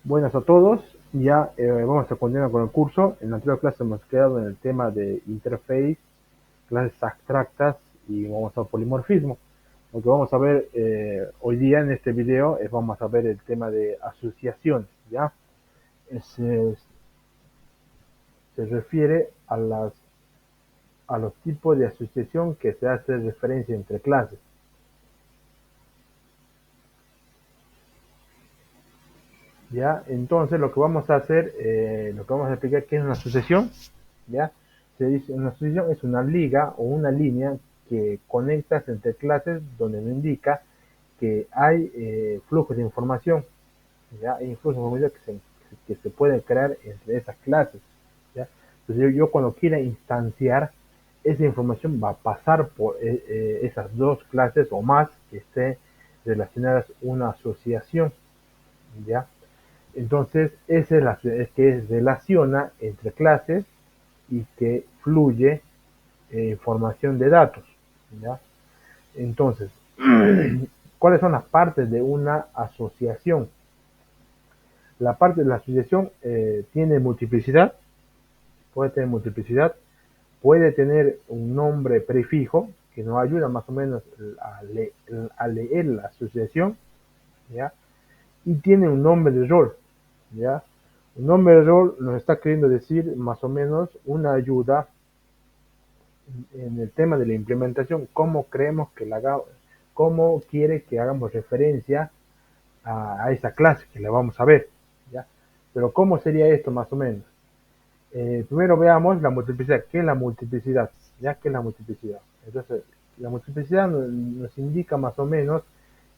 Buenas a todos, ya vamos a continuar con el curso. En la anterior clase hemos quedado en el tema de interface, clases abstractas y vamos a polimorfismo. Lo que vamos a ver hoy día en este video es vamos a ver el tema de asociaciones, ¿ya? Se refiere a los tipos de asociación que se hace referencia entre clases. ¿Ya? Entonces lo que vamos a hacer, lo que vamos a explicar qué es una asociación, ¿ya? Se dice una asociación es una liga o una línea que conectas entre clases donde nos indica que hay flujos de información, ¿ya? Hay flujos de información que se pueden crear entre esas clases, ¿ya? Entonces yo cuando quiera instanciar, esa información va a pasar por esas dos clases o más que estén relacionadas a una asociación, ¿ya? Entonces, esa es la que relaciona entre clases y que fluye información de datos, ¿ya? Entonces, ¿cuáles son las partes de una asociación? La parte de la asociación tiene multiplicidad, puede tener multiplicidad, puede tener un nombre prefijo que nos ayuda más o menos a leer la asociación, ¿ya? Y tiene un nombre de rol, ¿ya? Un nombre de rol nos está queriendo decir más o menos una ayuda en el tema de la implementación, cómo creemos que la hagamos, cómo quiere que hagamos referencia a esa clase que la vamos a ver, ¿ya? Pero ¿cómo sería esto más o menos? Primero veamos la multiplicidad. ¿Qué es la multiplicidad? ¿Ya? ¿Qué es la multiplicidad? Entonces, la multiplicidad nos indica más o menos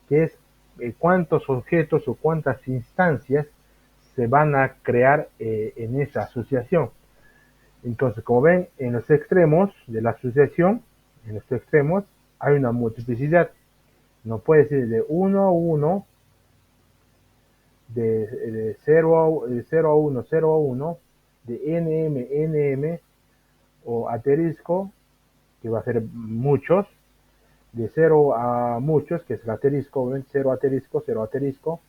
que es cuántos objetos o cuántas instancias se van a crear en esa asociación. Entonces, como ven, en los extremos de la asociación, en los extremos, hay una multiplicidad. No puede ser de 1 a 1, de 0 a 1, 0 a 1, de nm, nm, o asterisco, que va a ser muchos, de 0 a muchos, que es el asterisco, ¿ven? 0 asterisco, 0 asterisco,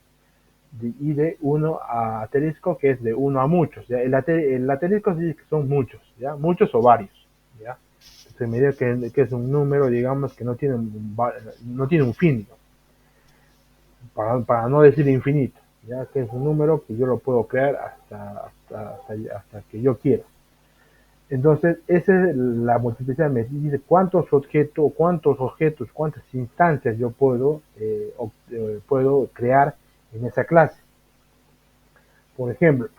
y de 1 a asterisco, que es de 1 a muchos. ¿Ya? El asterisco sí que son muchos, ¿ya? Muchos o varios, ¿ya? Entonces me dice que es un número, digamos, que no tiene un fin, para no decir infinito, ¿ya? Que es un número que yo lo puedo crear hasta que yo quiera. Entonces, esa es la multiplicidad. Me dice cuántos objetos, cuántas instancias yo puedo crear en esa clase. Por ejemplo,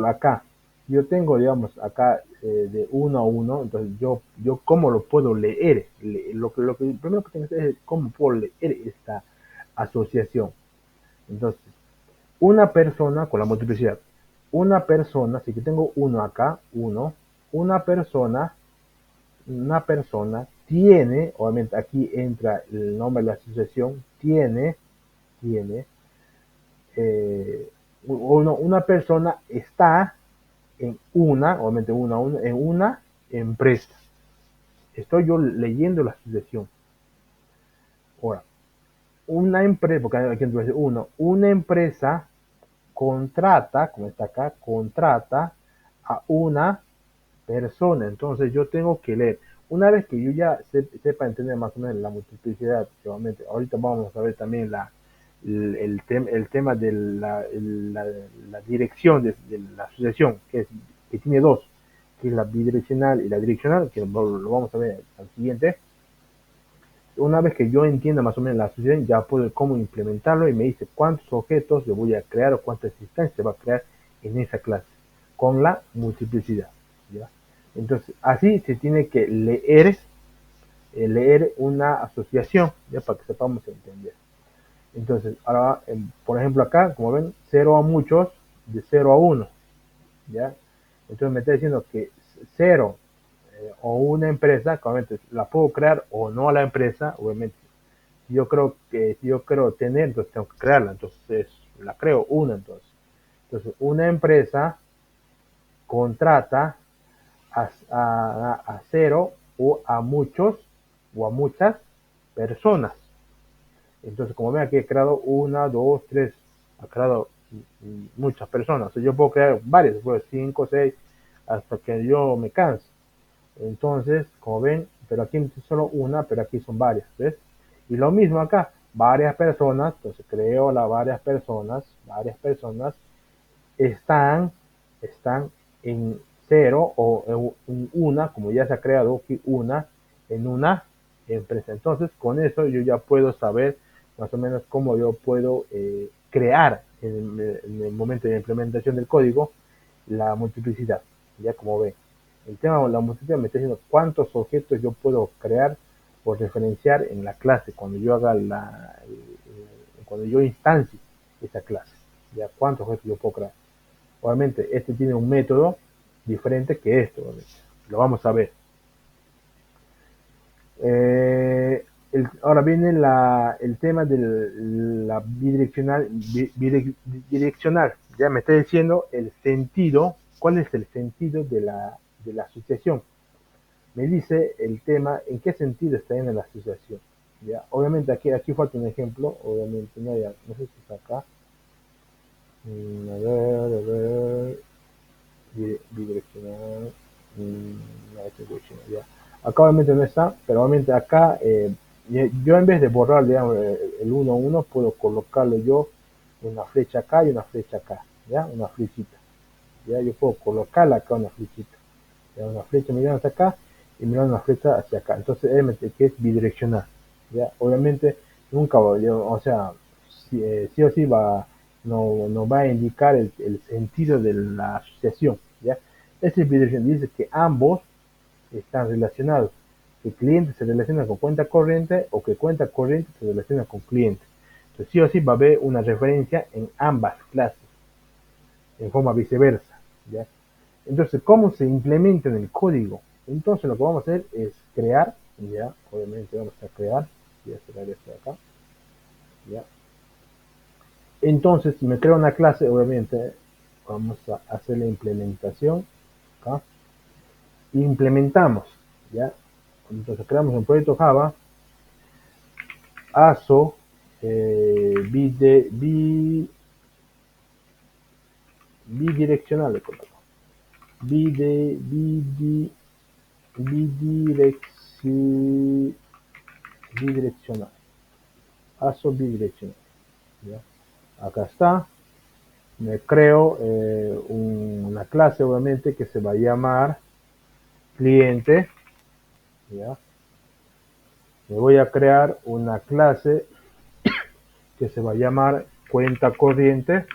acá, yo tengo, digamos, acá de 1 a 1, entonces yo ¿cómo lo puedo leer? Lo que primero que tengo que hacer es cómo puedo leer esta asociación. Entonces, una persona con la multiplicidad, una persona, si que tengo uno acá, uno, una persona, tiene, obviamente aquí entra el nombre de la asociación, tiene, una persona está en obviamente en una empresa. Estoy yo leyendo la asociación. Ahora, una empresa, porque aquí dice una empresa contrata, como está acá, contrata a una persona. Entonces yo tengo que leer. Una vez que yo ya sepa entender más o menos la multiplicidad, obviamente, ahorita vamos a ver también el tema de la dirección de la asociación, que tiene dos, que es la bidireccional y la direccional, que lo vamos a ver al siguiente. Una vez que yo entienda más o menos la asociación, ya puedo cómo implementarlo y me dice cuántos objetos yo voy a crear o cuántas instancias se va a crear en esa clase con la multiplicidad, ¿ya? Entonces, así se tiene que leer una asociación, ya para que sepamos entender. Entonces, ahora, por ejemplo, acá, como ven, 0 a muchos, de 0 a 1, ¿ya? Entonces me está diciendo que 0 o una empresa, obviamente la puedo crear o no a la empresa, obviamente. Si yo creo tener, entonces tengo que crearla, entonces la creo una, entonces una empresa contrata a cero o a muchos o a muchas personas. Entonces, como ven aquí he creado una, dos, tres, he creado muchas personas. O sea, yo puedo crear varias, pues 5, 6, hasta que yo me canse. Entonces, como ven, pero aquí es solo una, pero aquí son varias, ¿ves? Y lo mismo acá, varias personas, entonces creo las varias personas están en cero o en una, como ya se ha creado aquí una, en una empresa. Entonces, con eso yo ya puedo saber más o menos cómo yo puedo crear en el momento de implementación del código la multiplicidad. Ya como ven, el tema de la multiplicidad me está diciendo cuántos objetos yo puedo crear o referenciar en la clase cuando yo haga cuando yo instancie esa clase. Ya cuántos objetos yo puedo crear. Obviamente, este tiene un método diferente que esto. Obviamente. Lo vamos a ver. Ahora viene el tema de la bidireccional. Ya me está diciendo el sentido, cuál es el sentido de la asociación. Me dice el tema en qué sentido está en la asociación. ¿Ya? Obviamente aquí falta un ejemplo, obviamente no sé si está acá. A ver, bidireccional. Ya. Acá obviamente no está, pero obviamente acá yo en vez de borrar digamos, el 1 1 puedo colocarlo yo una flecha acá y una flecha acá, ¿ya? Una flechita. ¿Ya? Yo puedo colocarla acá una flechita. ¿Ya? Una flecha mirando hacia acá y mirando una flecha hacia acá. Entonces, obviamente, que es bidireccional. ¿Ya? Obviamente, nunca, o sea, sí o sí no va a indicar el sentido de la asociación. ¿Ya? Este bidireccional dice que ambos están relacionados. Que cliente se relaciona con cuenta corriente o que cuenta corriente se relaciona con cliente. Entonces, sí o sí va a haber una referencia en ambas clases, en forma viceversa. ¿Ya? Entonces, ¿cómo se implementa en el código? Entonces, lo que vamos a hacer es crear, ya, obviamente vamos a crear, voy a cerrar esto de acá, ya. Entonces, si me creo una clase, obviamente, vamos a hacer la implementación, acá, implementamos, ya. Entonces, creamos un proyecto Java, ASO, bidireccional, bidireccional, ASO bidireccional, ¿ya? Acá está, me creo una clase obviamente que se va a llamar cliente, ¿ya? Me voy a crear una clase que se va a llamar cuenta corriente,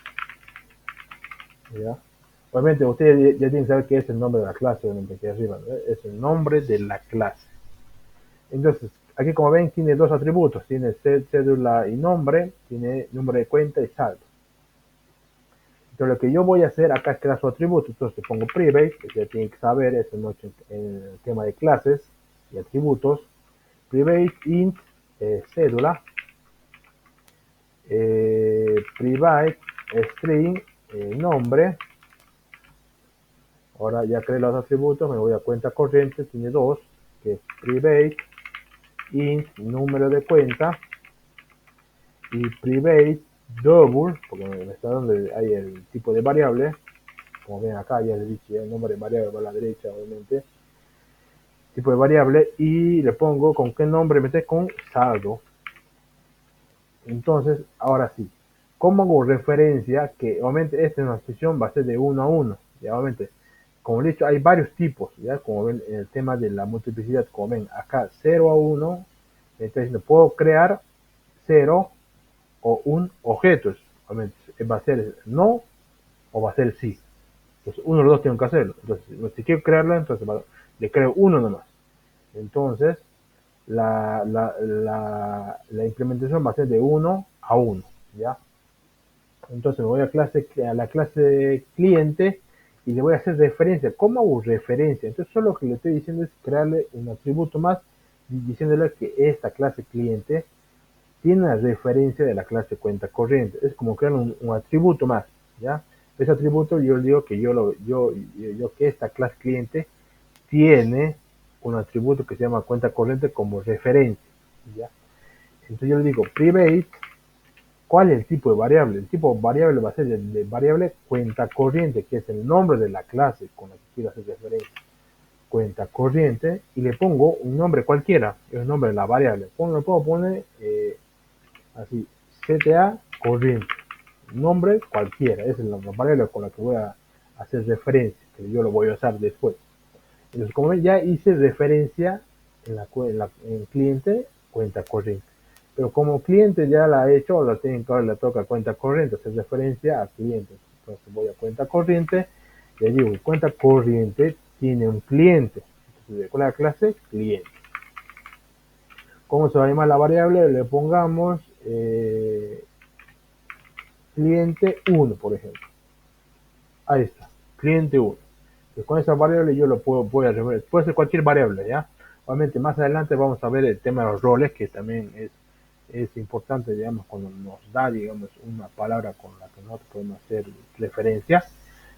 ¿ya? Obviamente ustedes ya tienen que saber qué es el nombre de la clase, obviamente aquí arriba, ¿no? Es el nombre de la clase. Entonces, aquí como ven tiene dos atributos, tiene cédula y nombre, tiene número de cuenta y saldo. Entonces lo que yo voy a hacer acá es crear su atributo. Entonces pongo private, que ya tienen que saber, es el tema de clases y atributos. Private int cédula, private string nombre. Ahora ya creé los atributos, me voy a cuenta corriente, tiene dos, que es private int número de cuenta y private double, porque me está dando ahí el tipo de variable. Como ven acá, ya le dije el nombre de variable va a la derecha, obviamente. Tipo de variable y le pongo con qué nombre meter con saldo. Entonces, ahora sí, ¿cómo hago referencia? Que obviamente esta es una expresión va a ser de 1 a 1. Ya, obviamente, como he dicho, hay varios tipos, ya como ven en el tema de la multiplicidad, como ven acá 0 a 1, entonces puedo crear 0 o un objeto. Obviamente, va a ser no o va a ser sí. Entonces, uno de los dos tengo que hacerlo. Entonces, si quiero crearla, entonces le creo uno nomás. Entonces, la implementación va a ser de 1 a 1, ¿ya? Entonces me voy a la clase cliente y le voy a hacer referencia. ¿Cómo hago referencia? Entonces solo lo que le estoy diciendo es crearle un atributo más diciéndole que esta clase cliente tiene una referencia de la clase cuenta corriente. Es como crear un atributo más, ¿ya? Ese atributo yo le digo que que esta clase cliente tiene un atributo que se llama cuenta corriente como referencia, ¿ya? Entonces yo le digo private ¿Cuál es el tipo de variable? El tipo de variable va a ser de variable cuenta corriente, que es el nombre de la clase con la que quiero hacer referencia. Cuenta corriente, y le pongo un nombre cualquiera, el nombre de la variable. Le puedo poner así, CTA corriente, nombre cualquiera, esa es la variable con la que voy a hacer referencia, que yo lo voy a usar después. Entonces, como ven, ya hice referencia en cliente cuenta corriente. Pero como cliente ya la he hecho, la tienen que ahora le toca cuenta corriente, hacer referencia a cliente. Entonces voy a cuenta corriente, le digo, cuenta corriente tiene un cliente. Entonces, con la clase cliente. ¿Cómo se va a llamar la variable? Le pongamos cliente 1, por ejemplo. Ahí está, cliente 1. Pues con esa variable yo lo voy a revelar. Puede ser cualquier variable, ¿ya? Obviamente más adelante vamos a ver el tema de los roles, que también es importante, digamos, cuando nos da, digamos, una palabra con la que nosotros podemos hacer referencia,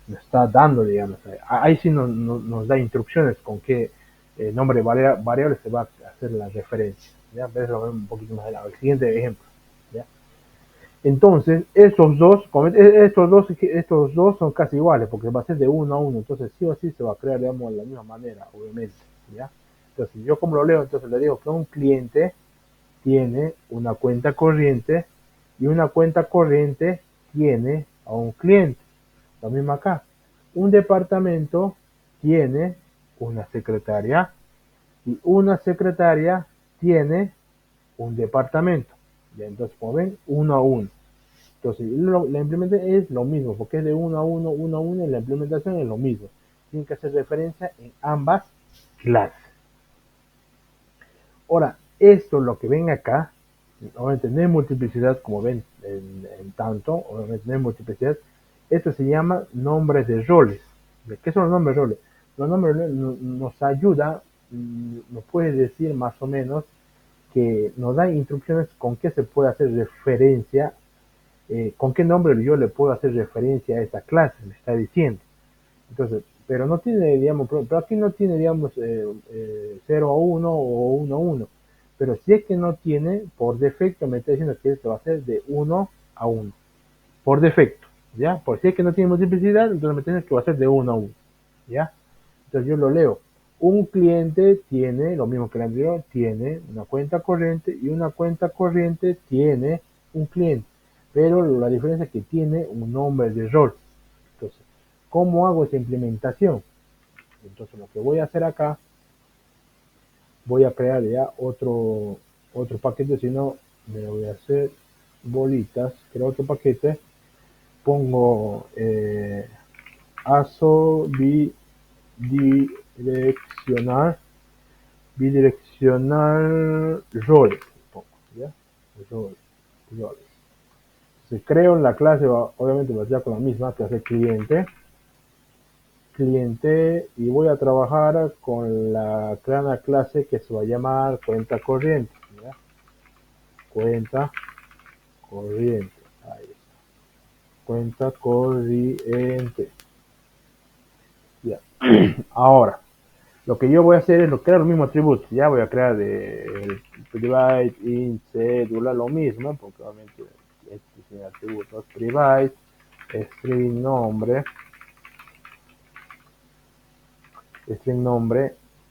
nos está dando, digamos, ahí sí nos da instrucciones con qué nombre variable se va a hacer la referencia, ¿ya? Pero eso lo vemos un poquito más adelante. El siguiente ejemplo, ¿ya? Entonces, estos dos son casi iguales, porque va a ser de uno a uno, entonces sí o sí se va a crear, digamos, de la misma manera, obviamente, ¿ya? Entonces, yo como lo leo, entonces le digo que un cliente tiene una cuenta corriente y una cuenta corriente tiene a un cliente. Lo mismo acá. Un departamento tiene una secretaria y una secretaria tiene un departamento. ¿Ya? Entonces, como ven, uno a uno. Entonces, la implementación es lo mismo, porque es de uno a uno, y la implementación es lo mismo. Tienen que hacer referencia en ambas clases. Ahora, esto, lo que ven acá, obviamente no hay multiplicidad, como ven en tanto, obviamente no hay multiplicidad. Esto se llama nombres de roles. ¿De qué son los nombres de roles? Los nombres de roles nos ayuda, nos puede decir más o menos, que nos da instrucciones con qué se puede hacer referencia, con qué nombre yo le puedo hacer referencia a esta clase, me está diciendo. Entonces, pero no tiene, digamos, pero aquí no tiene, digamos, 0 a 1 o 1 a 1. Pero si es que no tiene, por defecto me está diciendo que esto va a ser de 1 a 1. Por defecto, ¿ya? Por si es que no tiene multiplicidad, entonces me tiene que va a ser de 1 a 1, ¿ya? Entonces yo lo leo. Un cliente tiene, lo mismo que el anterior, tiene una cuenta corriente, y una cuenta corriente tiene un cliente. Pero la diferencia es que tiene un nombre de rol. Entonces, ¿cómo hago esa implementación? Entonces lo que voy a hacer acá, voy a crear ya otro paquete, si no me voy a hacer bolitas, creo otro paquete, pongo ASO bidireccional, roles, ¿ya? Roles. Entonces creo en la clase, obviamente va a ser con la misma que hace cliente, y voy a trabajar con la clase que se va a llamar cuenta corriente, ¿ya? Cuenta corriente, ahí está, cuenta corriente, ya. Ahora, lo que yo voy a hacer es crear los mismos atributos, ya voy a crear el private, int, cédula, lo mismo, porque obviamente este es el atributo private, string nombre,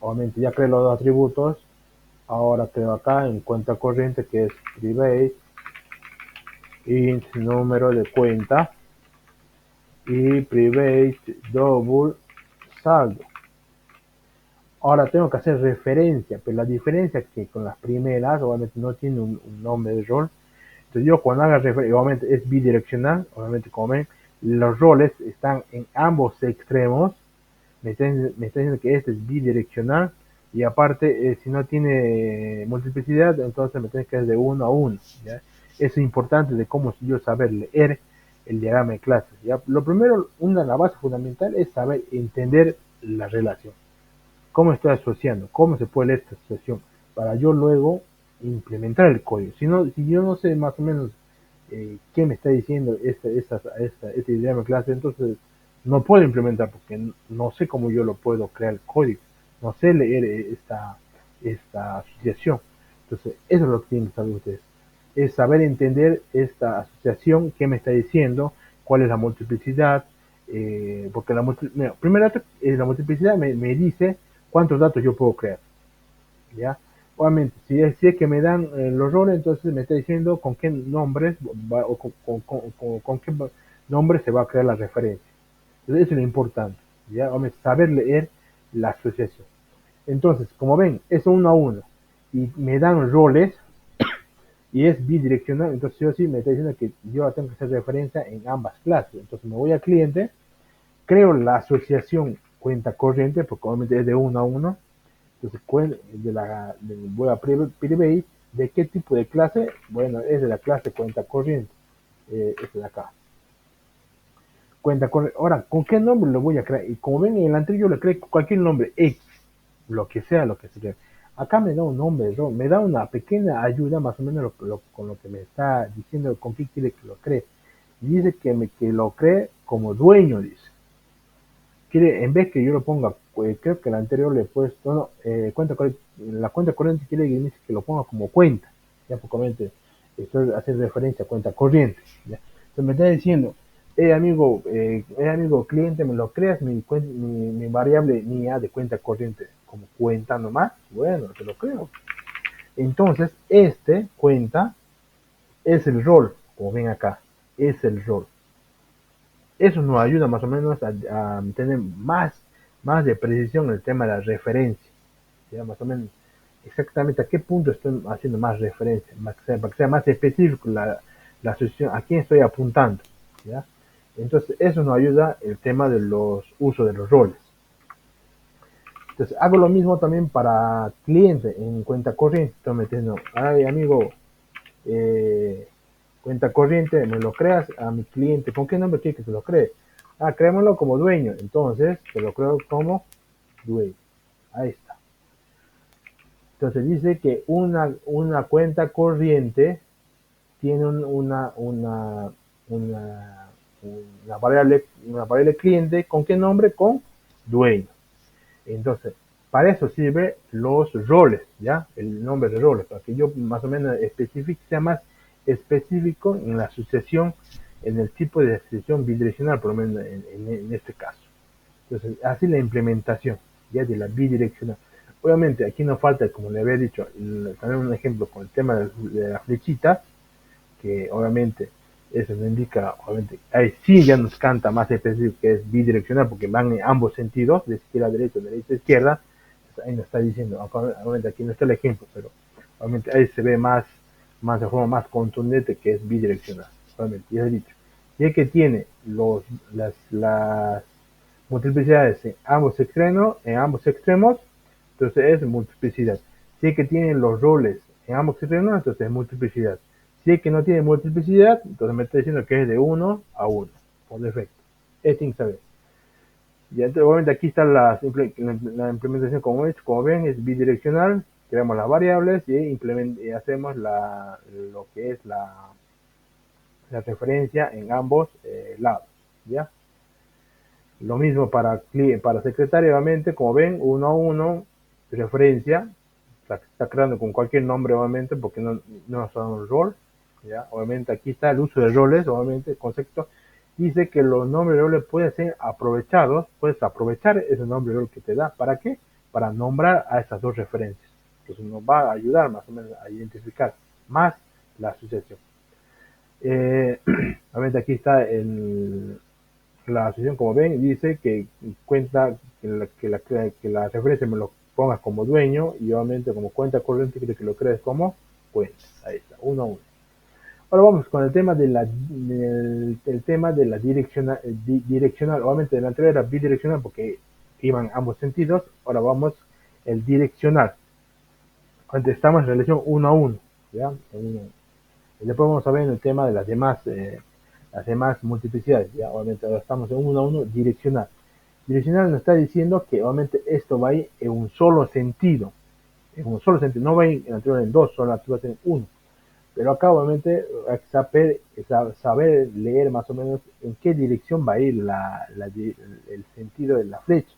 obviamente ya creé los dos atributos. Ahora creo acá en cuenta corriente, que es private, int número de cuenta, y private double saldo. Ahora tengo que hacer referencia, pero la diferencia es que con las primeras obviamente no tiene un nombre de rol. Entonces yo cuando haga referencia, obviamente es bidireccional, obviamente como ven, los roles están en ambos extremos. Me está diciendo que este es bidireccional, y aparte, si no tiene multiplicidad, entonces me tenés que ir de 1 a 1, ¿ya? Eso es importante de cómo yo saber leer el diagrama de clases, ¿ya? Lo primero, la base fundamental es saber entender la relación. ¿Cómo estoy asociando? ¿Cómo se puede leer esta asociación? Para yo luego implementar el código. Si yo no sé más o menos qué me está diciendo este diagrama de clase, entonces no puedo implementar, porque no sé cómo yo lo puedo crear el código. No sé leer esta asociación. Entonces, eso es lo que tienen que saber ustedes. es saber entender esta asociación, qué me está diciendo, cuál es la multiplicidad, porque primero la multiplicidad me dice cuántos datos yo puedo crear, ¿ya? Obviamente, si es que me dan los roles, entonces me está diciendo con qué nombres o con qué nombre se va a crear la referencia. Entonces, eso es lo importante, ¿ya? Obviamente, saber leer la asociación. Entonces, como ven, es uno a uno y me dan roles y es bidireccional, entonces yo sí me está diciendo que yo tengo que hacer referencia en ambas clases. Entonces me voy al cliente, creo la asociación cuenta corriente, porque obviamente es de uno a uno. Entonces voy a private, ¿de qué tipo de clase? Bueno, es de la clase cuenta corriente, es de acá. Cuenta corriente. Ahora, ¿con qué nombre lo voy a crear? Y como ven en el anterior yo le creé cualquier nombre X, lo que sea, lo que se cree. Acá me da un nombre, me da una pequeña ayuda más o menos con lo que me está diciendo con qué quiere que lo cree. Y dice que lo cree como dueño, dice. Quiere, en vez que yo lo ponga, creo que el anterior le he puesto, no, la cuenta corriente quiere que dice que lo ponga como cuenta. Ya, porque obviamente estoy haciendo referencia a cuenta corriente. ¿Ya? Entonces me está diciendo, amigo cliente, ¿me lo creas mi variable mía de cuenta corriente como cuenta nomás? Bueno, te lo creo. Entonces, este cuenta es el rol, como ven acá, es el rol. Eso nos ayuda más o menos a tener más de precisión en el tema de la referencia. ¿Ya? Más o menos exactamente a qué punto estoy haciendo más referencia, para que sea más específico la asociación, a quién estoy apuntando. ¿Ya? Entonces, eso nos ayuda el tema de los usos de los roles. Entonces, hago lo mismo también para cliente en cuenta corriente. Estoy metiendo, ay amigo, eh, cuenta corriente, me lo creas a mi cliente. ¿Con qué nombre quiere que se lo cree? Ah, créemelo como dueño. Entonces, se lo creo como dueño. Ahí está. Entonces dice que una cuenta corriente tiene una variable cliente. ¿Con qué nombre? Con dueño. Entonces, para eso sirve los roles, ¿ya? El nombre de roles, para que yo más o menos sea más específico en la asociación, en el tipo de asociación bidireccional, por lo menos en este caso. Entonces, así la implementación, ya de la bidireccional. Obviamente, aquí no falta, como le había dicho, también un ejemplo con el tema de la flechita, que obviamente eso nos indica, obviamente, ahí sí ya nos canta más específico que es bidireccional porque van en ambos sentidos, de izquierda a derecha, de derecha a izquierda. Entonces, ahí nos está diciendo, obviamente aquí no está el ejemplo, pero obviamente ahí se ve más de forma más contundente que es bidireccional. Obviamente, ya he dicho. Y es que tiene las multiplicidades en ambos extremos, entonces es multiplicidad. Si es que tiene los roles en ambos extremos, entonces es multiplicidad. Si es que no tiene multiplicidad, entonces me está diciendo que es de 1 a 1, por defecto. Es sin saber. Y entonces, obviamente aquí está la implementación como ven, es bidireccional. Creamos las variables y hacemos lo que es la referencia en ambos lados. ¿Ya? Lo mismo para secretaria, obviamente, como ven, 1 a 1, referencia, está creando con cualquier nombre, obviamente, porque no son un rol. ¿Ya? Obviamente aquí está el uso de roles, obviamente, el concepto dice que los nombres de roles pueden ser aprovechados, puedes aprovechar ese nombre de rol que te da, ¿para qué? Para nombrar a esas dos referencias. Entonces nos va a ayudar más o menos a identificar más la asociación. Obviamente aquí está la asociación, como ven, dice que cuenta que la referencia me lo pongas como dueño y obviamente como cuenta corriente quiere que lo crees como cuenta. Ahí está, uno a uno. Ahora vamos con el tema el tema de la direccional. Obviamente el anterior era bidireccional porque iban ambos sentidos. Ahora vamos el direccional. Antes estamos en relación uno a uno. ¿Ya? Y después vamos a ver el tema de las demás multiplicidades. ¿Ya? Obviamente ahora estamos en uno a uno direccional. Direccional nos está diciendo que obviamente esto va a ir en un solo sentido. En un solo sentido. No va a ir en dos, solo va a tener uno. Pero acá obviamente hay que saber leer más o menos en qué dirección va a ir el sentido de la flecha.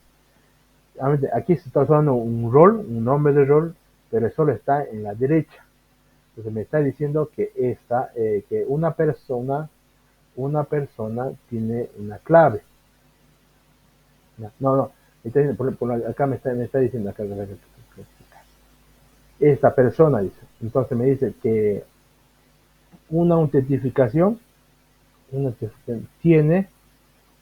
Obviamente aquí se está usando un nombre de rol, pero solo está en la derecha. Entonces me está diciendo que que una persona tiene una clave. No, me está diciendo, acá me está diciendo, esta persona dice. Entonces me dice que una autentificación, tiene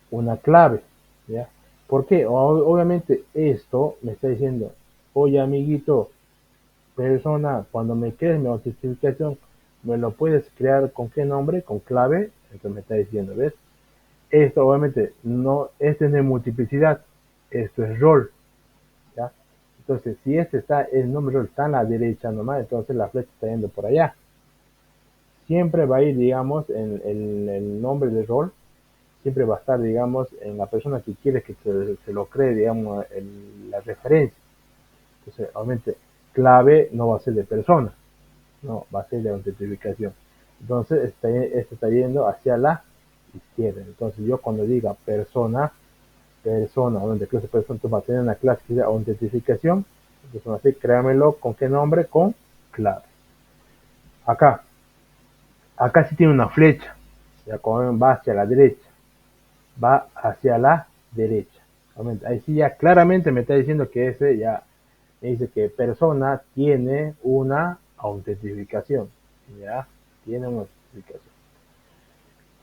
una clave, ¿ya? ¿Por qué? Obviamente esto me está diciendo, oye amiguito, persona, cuando me crees mi autentificación, me lo puedes crear con qué nombre, con clave. Entonces me está diciendo, ¿ves? Esto obviamente no, este no es multiplicidad, esto es rol, ¿ya? Entonces si el nombre rol está a la derecha nomás, entonces la flecha está yendo por allá. Siempre va a ir, digamos, en el nombre de rol, siempre va a estar, digamos, en la persona que quiere que se lo cree, digamos, la referencia. Entonces, obviamente, clave no va a ser de persona, no, va a ser de autentificación. Entonces, este está yendo hacia la izquierda. Entonces, yo cuando diga persona, donde clase persona, tú vas a tener una clase que sea autentificación. Entonces, así, créamelo, ¿con qué nombre? Con clave. Acá sí tiene una flecha, ya como va hacia la derecha, va hacia la derecha. Ahí sí ya claramente me está diciendo que ese ya me dice que persona tiene una autentificación, ya tiene una autentificación.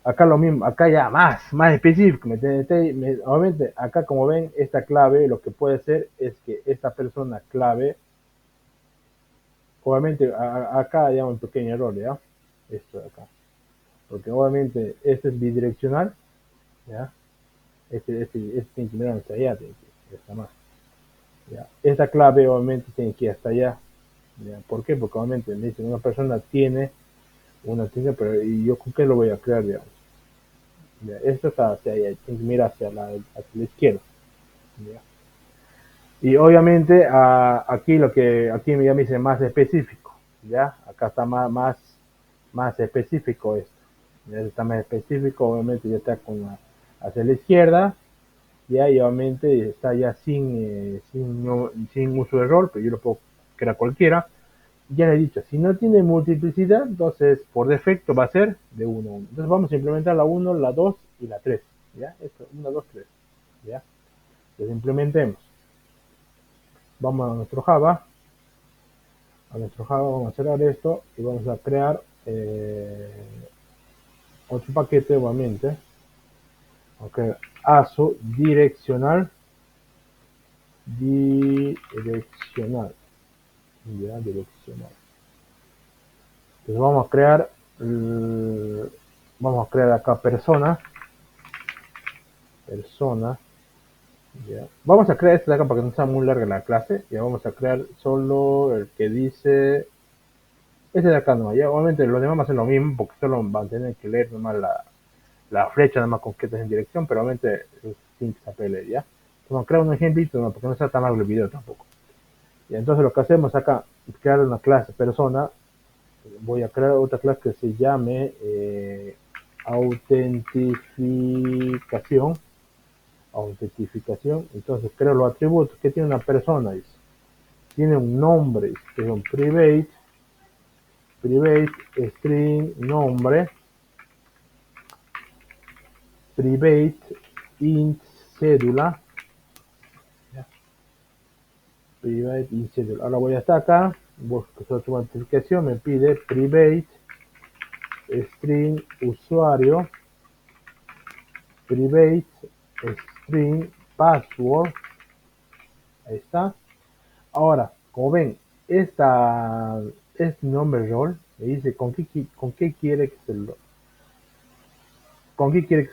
Acá lo mismo, acá ya más específico, obviamente acá como ven esta clave lo que puede ser es que esta persona clave, obviamente acá hay un pequeño error, ya, esto de acá, porque obviamente este es bidireccional, ya, este tiene que mirar hasta allá, está más. ¿Ya? Esta clave obviamente tiene que ir hasta allá. ¿Ya? ¿Por qué? Porque obviamente me dice una persona tiene una tienda, pero ¿y yo con qué lo voy a crear? Digamos? ¿Ya? Esto está hacia allá, tiene que mirar hacia la izquierda. ¿Ya? Y obviamente aquí aquí ya me dice más específico. ¿Ya? Acá está más específico esto. Ya está más específico, obviamente ya está hacia la izquierda. Ya, y obviamente está ya sin uso de rol, pero yo lo puedo crear cualquiera. Ya le he dicho, si no tiene multiplicidad, entonces por defecto va a ser de 1 a 1. Entonces vamos a implementar la 1, la 2 y la 3. ¿Ya? Esto, 1, 2, 3. ¿Ya? Entonces implementemos. Vamos a nuestro Java. Vamos a cerrar esto y vamos a crear otro paquete, obviamente. Ok, ASO direccional. Direccional. Ya, direccional. Entonces vamos a crear acá persona. Ya. Vamos a crear este de acá para que no sea muy larga la clase. Ya vamos a crear solo el que dice este de acá nomás. Ya obviamente los demás va a ser lo mismo porque solo van a tener que leer nomás la flecha nomás con que en dirección, pero obviamente sin que se apele, ya. Entonces vamos a crear un ejemplito ¿no? Porque no sea tan largo el video tampoco. Y entonces lo que hacemos acá es crear una clase persona. Voy a crear otra clase que se llame autentificación. Entonces creo los atributos que tiene una persona. Dice. Tiene un nombre, que es un private string nombre, private int cédula, private int cédula. Ahora voy hasta acá, busco su autentificación, me pide private string usuario, private string password. Ahí está. Ahora, como ven, este nombre rol me dice con qué quiere que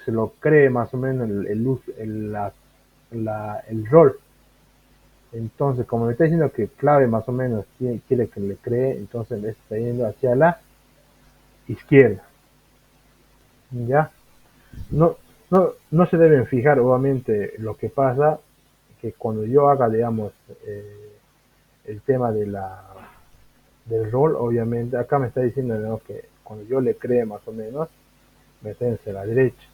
se lo cree más o menos el rol. Entonces, como me está diciendo que clave más o menos quiere que le cree, entonces me está yendo hacia la izquierda. ¿Ya? No, no se deben fijar, obviamente, lo que pasa que cuando yo haga, digamos, el tema del rol, obviamente, acá me está diciendo ¿no? que cuando yo le cree más o menos, me está hacia la derecha,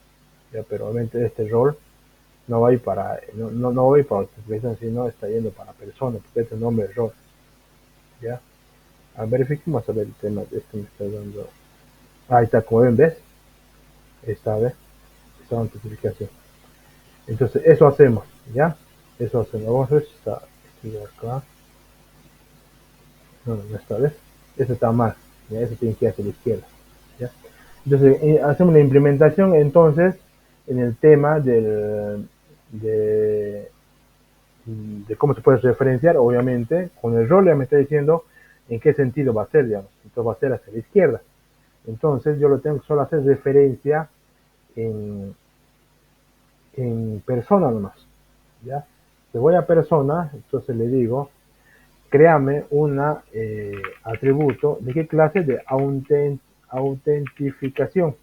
¿ya? Pero obviamente este rol no va a ir no va a ir para autentificación, sino está yendo para persona, porque este nombre es rol, ¿ya? verifiquemos a ver el tema de esto me está dando. Ahí está, como ven, ¿ves? Esta vez, esta notificación. Entonces, eso hacemos, ¿ya? Eso hacemos. Vamos a ver si está estoy acá. No, no está, ¿ves? Eso está mal, ¿ya? Eso tiene que ir hacia la izquierda, ¿ya? Entonces, hacemos la implementación, entonces, en el tema de cómo se puede referenciar, obviamente, con el rol ya me está diciendo en qué sentido va a ser, digamos. Entonces va a ser hacia la izquierda. Entonces yo lo tengo que solo hacer referencia en, en persona nomás, ¿ya? Si voy a persona, entonces le digo, créame una atributo, ¿de qué clase? De autentificación.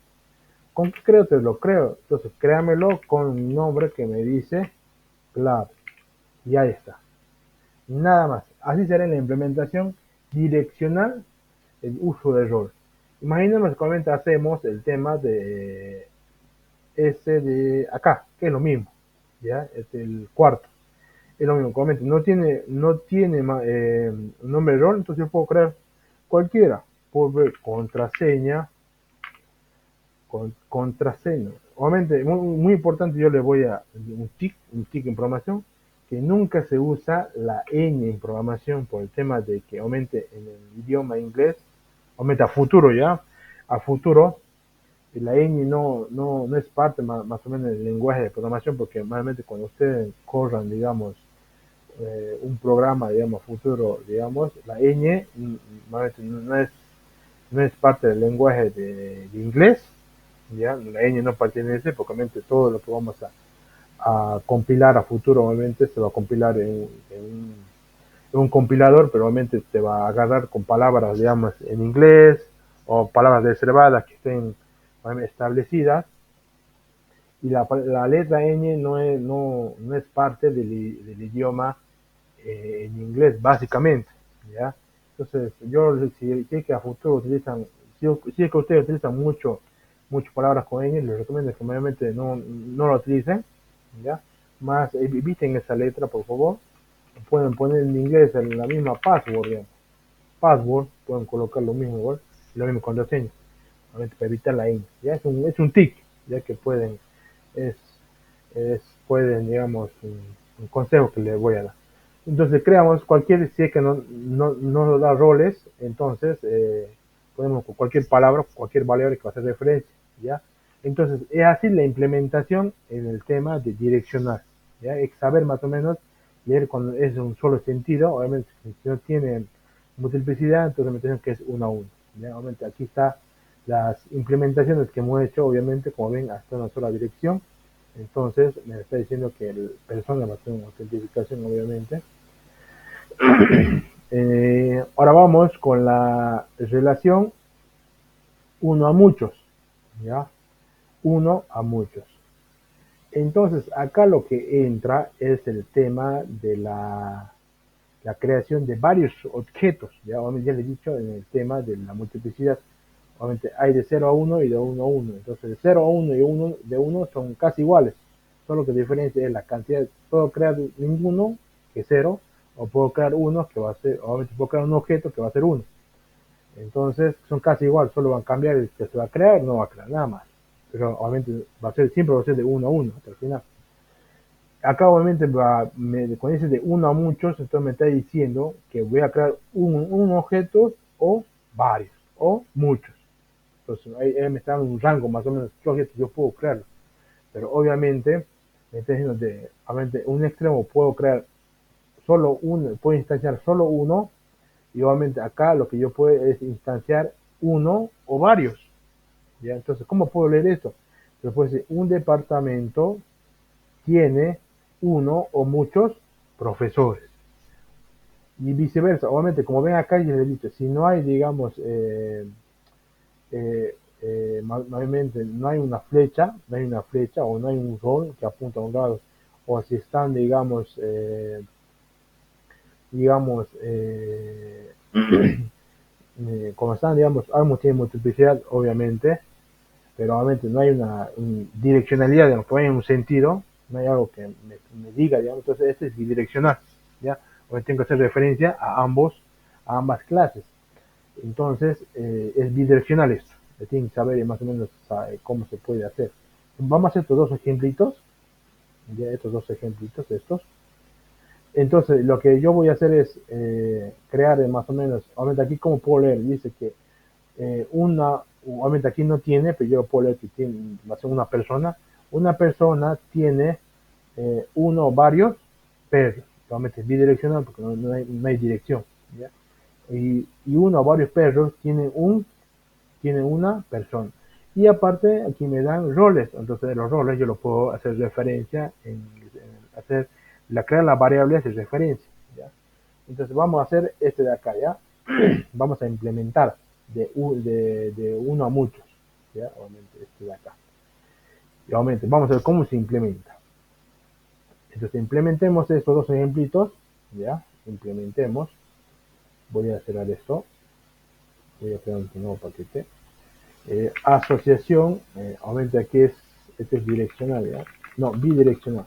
¿Con qué creo? Te lo creo. Entonces créamelo con un nombre que me dice clave. Y ahí está. Nada más. Así será en la implementación direccional el uso del rol. Imaginemos que hacemos el tema de ese de acá, que es lo mismo, ya, es el cuarto, es lo mismo, comenta, no tiene nombre de rol, entonces yo puedo crear cualquiera, puedo ver contraseña, contraseña, obviamente, muy importante, yo le voy a un tic en programación, que nunca se usa la ñ en programación por el tema de que aumente en el idioma inglés, aumenta a futuro ya, a futuro la ñ no es parte más o menos del lenguaje de programación porque normalmente cuando ustedes corran, digamos, un programa, digamos, futuro, digamos, la ñ normalmente no es parte del lenguaje de inglés, ¿ya? La ñ no pertenece porque obviamente todo lo que vamos a compilar a futuro obviamente se va a compilar en un compilador, pero obviamente te va a agarrar con palabras, digamos, en inglés o palabras reservadas que estén establecidas y la letra ñ no es parte del idioma en inglés, básicamente, ¿ya? Entonces, yo, si es que a futuro utilizan, si es que ustedes utilizan muchas palabras con ñ, les recomiendo que mayormente no lo utilicen, ¿ya? Más eviten esa letra, por favor. Pueden poner en inglés la misma password, digamos. Password, pueden colocar lo mismo, igual, lo mismo contraseña, obviamente para evitar la ñ, ¿ya? Es un tic, ya que es, pueden, digamos, un consejo que les voy a dar. Entonces creamos cualquier, si es que no nos da roles, entonces ponemos cualquier palabra, cualquier variable que va a hacer referencia, ¿ya? Entonces es así la implementación en el tema de direccional, ¿ya? Hay que saber más o menos leer cuando es un solo sentido, obviamente si no tiene multiplicidad, entonces me tengo que es uno a uno, ¿ya? Obviamente aquí está las implementaciones que hemos hecho, obviamente, como ven, hasta una sola dirección. Entonces me está diciendo que el persona va a tener una autentificación, obviamente. Ahora vamos con la relación uno a muchos, ¿ya? Uno a muchos. Entonces acá lo que entra es el tema de la creación de varios objetos, ¿ya? Ya les he dicho en el tema de la multiplicidad. Obviamente hay de 0 a 1 y de 1 a 1. Entonces de 0 a 1 y 1 de 1 son casi iguales. Solo que la diferencia es la cantidad. Puedo crear ninguno que es 0 o puedo crear uno que va a ser, obviamente puedo crear un objeto que va a ser 1. Entonces son casi igual, solo van a cambiar el que se va a crear, no va a crear nada más. Pero obviamente siempre va a ser de 1 a 1 hasta el final. Acá obviamente cuando dice de 1 a muchos, entonces me está diciendo que voy a crear un objeto o varios o muchos. Entonces ahí me está dando un rango más o menos qué objetos yo puedo crear. Pero obviamente me está diciendo obviamente un extremo puedo crear solo uno, puedo instanciar solo uno, y obviamente acá lo que yo puedo es instanciar uno o varios, ¿ya? Entonces, ¿cómo puedo leer esto? Entonces puede decir, un departamento tiene uno o muchos profesores, y viceversa. Obviamente, como ven acá, ya les he dicho, si no hay, digamos, mayormente no hay una flecha, o no hay un rol que apunta a un lado, o si están, digamos, como están, digamos, ambos tienen multiplicidad, obviamente, pero obviamente no hay una direccionalidad, digamos, que vaya en un sentido, no hay algo que me diga, digamos, entonces este es bidireccional, ¿ya? Obviamente tengo que hacer referencia a ambas clases. Entonces, es bidireccional esto. Tienen que saber más o menos cómo se puede hacer. Vamos a hacer estos dos ejemplitos, ya estos dos ejemplitos, estos. Entonces, lo que yo voy a hacer es crear más o menos, obviamente aquí como puedo leer, dice que obviamente aquí no tiene, pero yo puedo leer que tiene, va a ser una persona tiene uno o varios perros, obviamente es bidireccional porque no hay dirección, ¿ya? Y uno o varios perros tienen una persona. Y aparte aquí me dan roles, entonces de los roles yo lo puedo hacer referencia hacer crear la variable hace referencia, ¿ya? Entonces vamos a hacer este de acá, ¿ya? Vamos a implementar de uno a muchos, ¿ya? Obviamente este de acá. Y obviamente vamos a ver cómo se implementa. Entonces implementemos estos dos ejemplitos, ¿ya? Implementemos. Voy a cerrar esto. Voy a crear un nuevo paquete. Asociación, obviamente aquí este es direccional, ¿ya? No, bidireccional.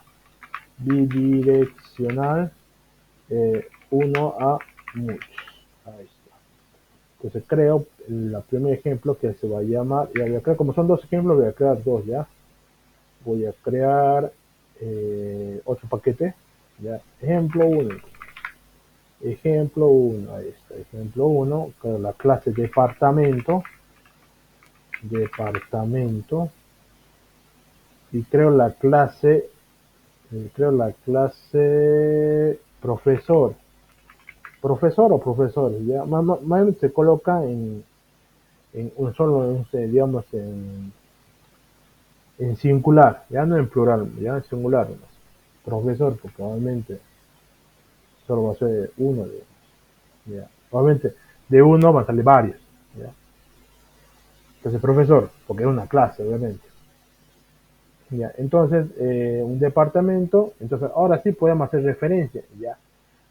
Bidireccional, uno a muchos. Ahí está. Entonces creo el primer ejemplo que se va a llamar, y voy a crear, como son dos ejemplos, voy a crear dos, ¿ya? Voy a crear otro paquete, ¿ya? Ejemplo 1. Ejemplo 1, ahí está. Ejemplo 1, creo la clase departamento. Departamento. Y creo la clase profesor. Profesor o profesores, ¿ya? Más se coloca en un solo, digamos, en singular, ya no en plural, ya en singular. ¿No? Profesor, porque obviamente solo va a ser uno, digamos, ¿ya? Obviamente de uno va a salir varios, ¿ya? Entonces profesor, porque es una clase, obviamente. ¿Ya? Entonces, un departamento, entonces ahora sí podemos hacer referencia, ¿ya?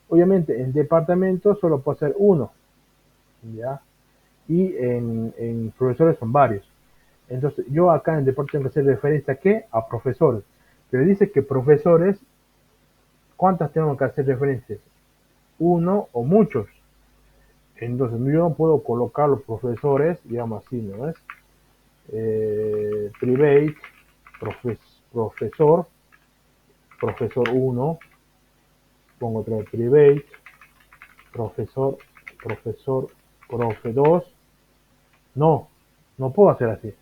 Obviamente en departamento solo puede ser uno, ¿ya? Y en profesores son varios. Entonces, yo acá en deporte tengo que hacer referencia a qué? A profesores. Pero dice que profesores, ¿cuántas tengo que hacer referencias? Uno o muchos. Entonces, yo no puedo colocar los profesores, digamos así, ¿no es? Private, profesor, profesor uno, pongo otra vez private, profesor, profesor, profe 2. No, no puedo hacer así.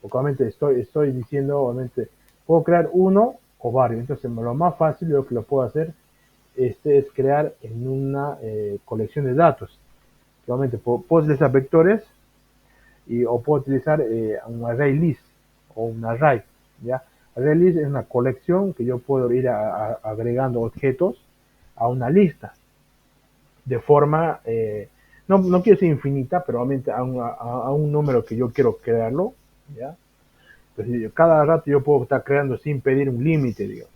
Porque obviamente estoy diciendo, obviamente, puedo crear uno o varios. Entonces, lo más fácil, lo que lo puedo hacer, es crear en una colección de datos. Obviamente, puedo utilizar vectores o puedo utilizar un array list o un array, ¿ya? Array list es una colección que yo puedo ir agregando objetos a una lista de forma, no quiero decir infinita, pero obviamente a un número que yo quiero crearlo, ¿ya? Entonces, cada rato yo puedo estar creando sin pedir un límite, digamos.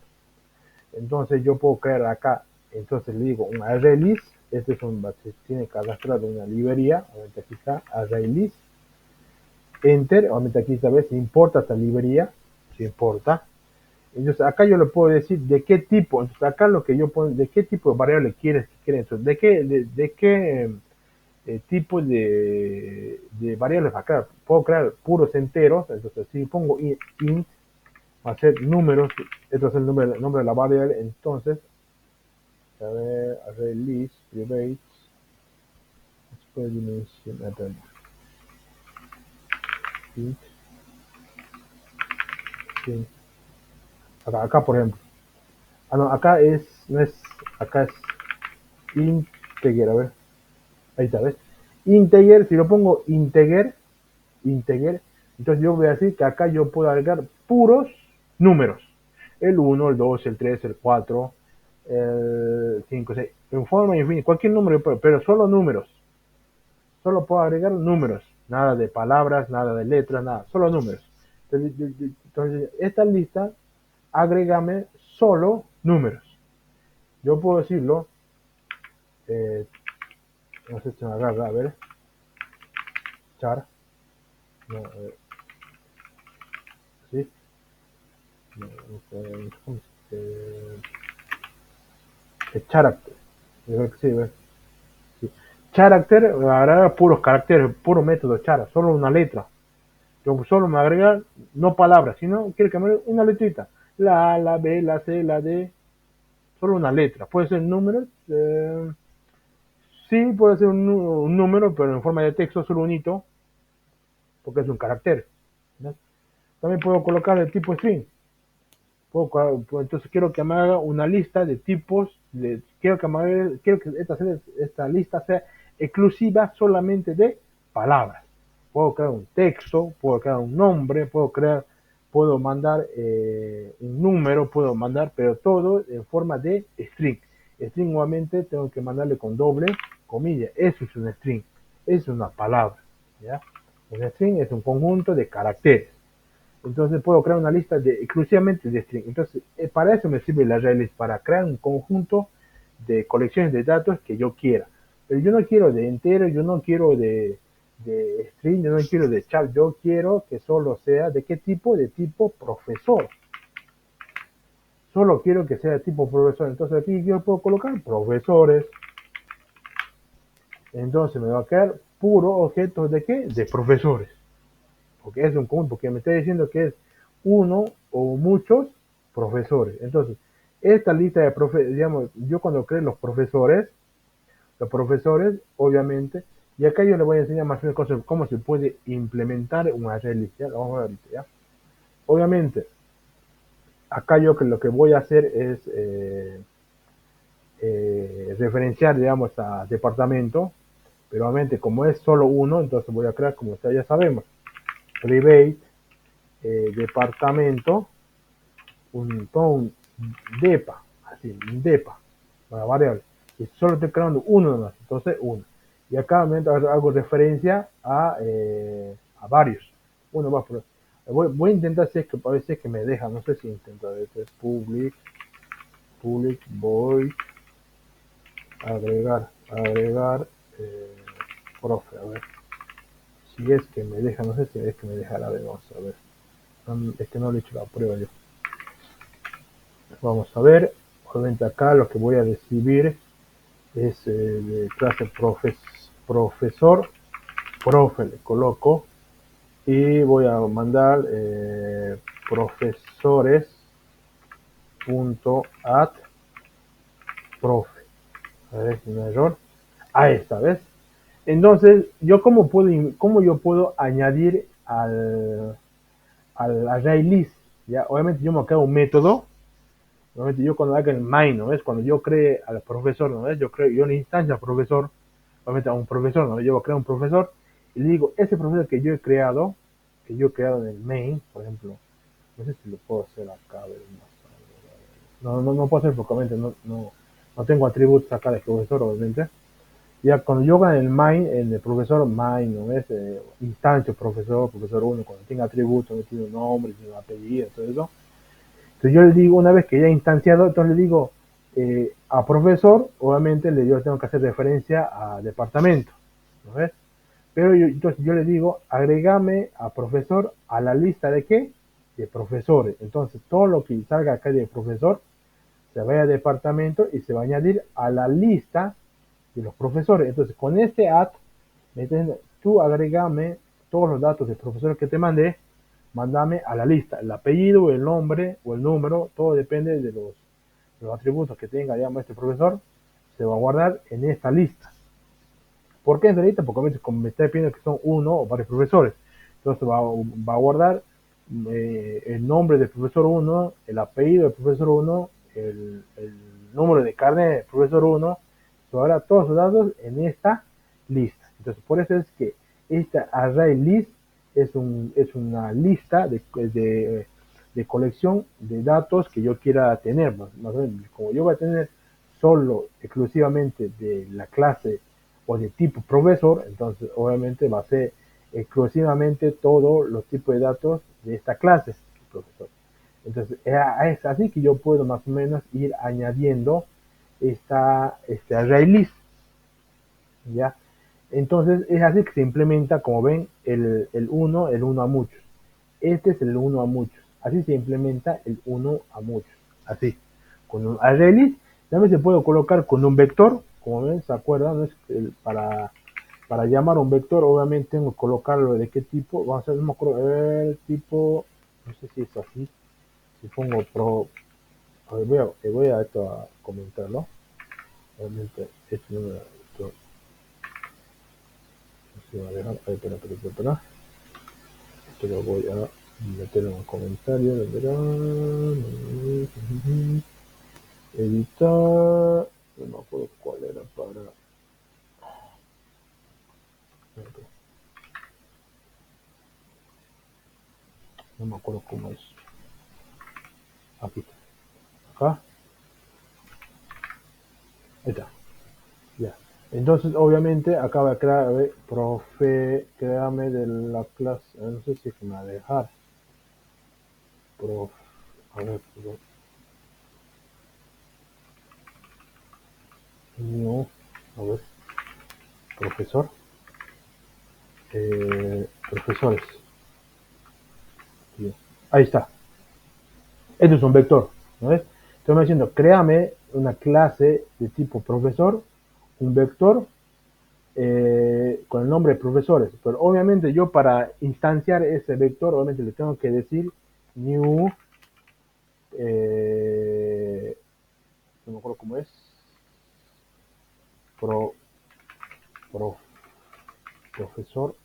Entonces yo puedo crear acá, entonces le digo un array list, este es tiene cadastrado una librería, obviamente aquí está, array list, enter, obviamente aquí esta vez importa esta librería, se importa. Entonces acá yo le puedo decir de qué tipo, entonces acá lo que yo puedo, de qué tipo de variable quieres que cree, entonces de qué tipo de variables va a crear. Puedo crear puros enteros, entonces si pongo int, va a ser números, esto es el nombre de la variable, entonces, a ver, array list, private, después dimension, int, int. Acá, por ejemplo, no, no es, acá es integer, a ver, ahí está, ¿ves? Integer, si lo pongo integer, entonces yo voy a decir que acá yo puedo agregar puros números. El uno, el 2, el 3, el 4, el 5, 6, en forma infinita, cualquier número, pero solo números. Solo puedo agregar números, nada de palabras, nada de letras, nada, solo números. Entonces esta lista, agrégame solo números. Yo puedo decirlo, eh, no sé si me agarra, a ver, char, no, sí, no, character, yo creo que sí, ¿ves? Sí. Character, agregar puros caracteres, puro método chara, solo una letra. Yo solo me agregar, no palabras, sino quiero que me agregue una letrita. La A, la B, la C, la D, solo una letra. Puede ser números, sí, puede ser un número, pero en forma de texto, solo un hito, porque es un carácter, ¿no? También puedo colocar el tipo string. Entonces quiero que me haga una lista de tipos, quiero que esta lista sea exclusiva solamente de palabras. Puedo crear un texto, puedo crear un nombre, puedo mandar un número, puedo mandar, pero todo en forma de string. String nuevamente tengo que mandarle con doble comilla. Eso es un string, es una palabra, ¿ya? Un string es un conjunto de caracteres. Entonces puedo crear una lista exclusivamente de string. Entonces, para eso me sirve el ArrayList, para crear un conjunto de colecciones de datos que yo quiera. Pero yo no quiero de entero, yo no quiero de string, yo no quiero de char, yo quiero que solo sea de qué tipo, de tipo profesor. Solo quiero que sea de tipo profesor. Entonces aquí yo puedo colocar profesores. Entonces me va a quedar puro objetos de qué? De profesores. Porque es un conjunto, porque me está diciendo que es uno o muchos profesores. Entonces, esta lista de profesores, digamos, yo cuando creo los profesores, obviamente, y acá yo le voy a enseñar más o menos cómo se puede implementar un ArrayList, ¿ya? Lo vamos a ver ahorita, ¿ya? Obviamente, acá yo que lo que voy a hacer es referenciar, digamos, a departamento, pero obviamente como es solo uno, entonces voy a crear, como ya sabemos, private departamento, un depa, así, un depa, para variable. Y solo estoy creando uno nomás, entonces uno. Y acá hago referencia a varios. Uno va por. Voy a intentar si es que a veces que me deja, no sé si intento, este es public void, agregar, eh, profe, a ver. Si es que me deja, no sé si es que me dejará, vamos a ver. Es que no le he hecho la prueba yo. Vamos a ver, obviamente acá lo que voy a recibir es de clase profesor, profe le coloco y voy a mandar profesores.add profe. A ver si no hay error. Ahí está, ¿ves? Entonces, cómo yo puedo añadir al array list? ¿Ya? Obviamente yo me creo un método. Obviamente yo cuando haga el main, ¿no ves? Cuando yo cree al profesor, ¿no ves? Yo una instancia al profesor, obviamente a un profesor, ¿no? Yo voy a crear un profesor y le digo, ese profesor que yo he creado en el main, por ejemplo, no sé si lo puedo hacer acá, a ver, no puedo hacer porque obviamente no tengo atributos acá de profesor, obviamente. Ya cuando yo haga en el main, en el profesor main, ¿no ves? Instancia profesor 1, cuando tenga atributos, no tiene un nombre, tiene un apellido, todo eso. Entonces yo le digo, una vez que ya he instanciado, entonces le digo a profesor, obviamente yo tengo que hacer referencia a departamento, ¿no ves? Pero entonces yo le digo, agregame a profesor a la lista de qué? De profesores. Entonces todo lo que salga acá de profesor se va a departamento y se va a añadir a la lista de los profesores. Entonces con este add, tú agregame todos los datos de profesores que te mandé, mándame a la lista, el apellido, el nombre o el número, todo depende de los atributos que tenga, digamos, este profesor, se va a guardar en esta lista. ¿Por qué en esta lista? Porque como me está pidiendo que son uno o varios profesores, entonces va a guardar el nombre del profesor 1, el apellido del profesor 1, el número de carnet del profesor 1, ahora todos los datos en esta lista. Entonces, por eso es que esta array list es una lista de colección de datos que yo quiera tener. Más o menos, como yo voy a tener solo exclusivamente de la clase o de tipo profesor, entonces obviamente va a ser exclusivamente todos los tipos de datos de esta clase, profesor. Entonces es así que yo puedo más o menos ir añadiendo este array list, ¿ya? Entonces es así que se implementa, como ven, el uno a muchos. Este es el uno a muchos. Así se implementa el uno a muchos. Así. Con un array list también se puede colocar con un vector, como ven, se acuerdan, ¿no? Para llamar un vector, obviamente tengo que colocarlo de qué tipo. Vamos a ver, tipo, no sé si es así. Si pongo a ver, voy a esto a comentarlo. Obviamente, este número, esto, no se va a dejar. Ahí, espera. Esto lo voy a meter en un comentario. Editar. No me acuerdo cuál era para. No me acuerdo cómo es. Aquí está. Acá. Ahí está. Ya. Entonces, obviamente, acaba de crear, a ver, profe, créame de la clase, no sé si me va a dejar. Prof, a ver, no, a ver, profesor, profesores. Bien. Ahí está. Esto es un vector, ¿no ves? Estoy diciendo, créame una clase de tipo profesor, un vector con el nombre de profesores. Pero obviamente yo para instanciar ese vector, obviamente le tengo que decir new, no me acuerdo cómo es, pro, pro, profesor,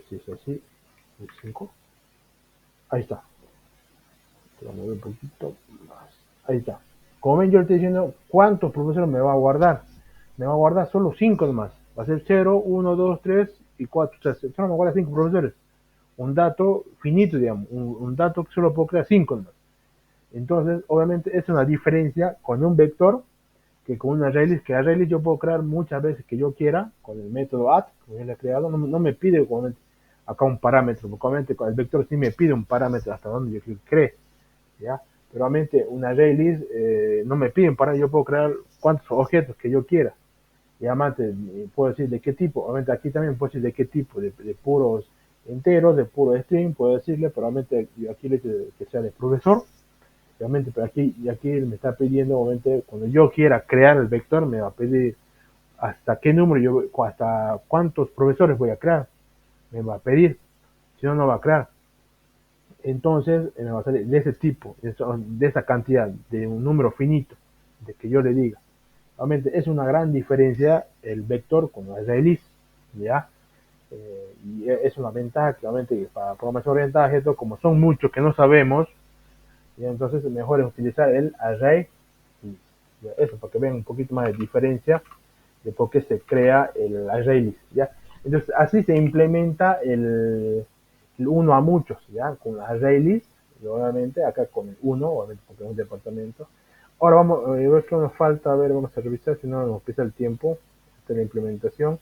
si es así, 5, ahí está. Te lo muevo un poquito más. Ahí está. Como ven, yo le estoy diciendo cuántos profesores me va a guardar. Me va a guardar solo 5 nomás. Va a ser 0, 1, 2, 3 y 4. O sea, solo me guarda 5 profesores. Un dato finito, digamos. Un dato que solo puedo crear 5 nomás. Entonces, obviamente, es una diferencia con un vector que con un ArrayList. Que ArrayList yo puedo crear muchas veces que yo quiera con el método add, como ya lo he creado. No me pide acá un parámetro. Porque obviamente con el vector sí me pide un parámetro hasta donde yo cree. ¿Ya? Pero obviamente una ArrayList no me piden para yo puedo crear cuantos objetos que yo quiera. Y además puedo decir de qué tipo. Obviamente aquí también puedo decir de qué tipo, de puros enteros, de puro string, puedo decirle, pero obviamente aquí le dice que sea de profesor. Obviamente, pero aquí me está pidiendo, obviamente, cuando yo quiera crear el vector, me va a pedir hasta qué número, hasta cuántos profesores voy a crear. Me va a pedir, si no, no va a crear. Entonces me va a salir de ese tipo, de esa cantidad, de un número finito, de que yo le diga. Obviamente es una gran diferencia el vector con la ArrayList, ¿ya? Y es una ventaja que obviamente para programación orientada, esto, como son muchos que no sabemos, y entonces mejor es utilizar el ArrayList. Eso, para que vean un poquito más de diferencia de por qué se crea el ArrayList, ¿ya? Entonces así se implementa el uno a muchos, ¿ya? Con la ArrayList, y obviamente acá con el uno, obviamente porque es un departamento. Ahora vamos a ver qué nos falta, a ver, vamos a revisar, si no nos pisa el tiempo de la implementación.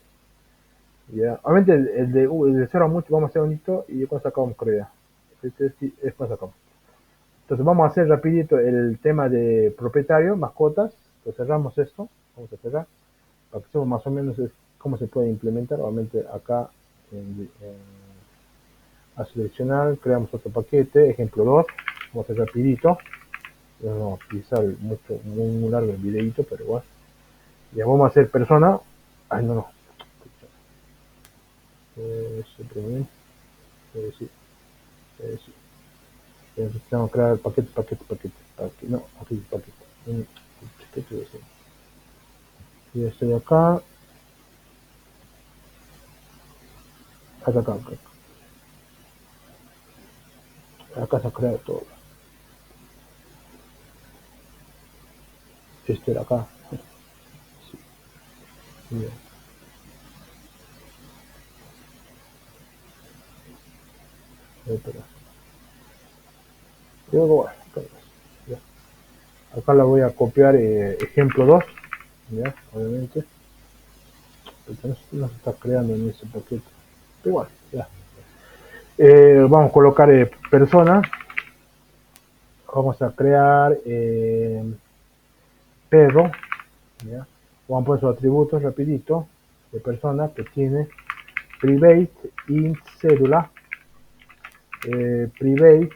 ¿Ya? Obviamente el de 0 a mucho vamos a hacer bonito y cuando sacamos creo. Es cuando sacamos. Entonces vamos a hacer rapidito el tema de propietario, mascotas. Entonces cerramos esto, vamos a cerrar, para que sepa más o menos cómo se puede implementar. Obviamente acá a seleccionar, creamos otro paquete, ejemplo 2, vamos a hacer rapidito. No a pisar muy largo el videito, pero igual. Ya vamos a hacer persona. Ay, no. Suprimir. Sí, sí. Tenemos que crear paquete. No, aquí paquete. Y estoy acá. Acá. Acá se ha creado todo. Este era acá. Sí. Bien. Espera. Luego, bueno, ya. Acá la voy a copiar ejemplo 2. Ya, obviamente. Porque no se está creando en ese paquete. Pero igual, ya. Vamos a colocar persona. Vamos a crear perro. ¿Ya? Vamos a poner sus atributos rapidito de persona que tiene private int cédula, private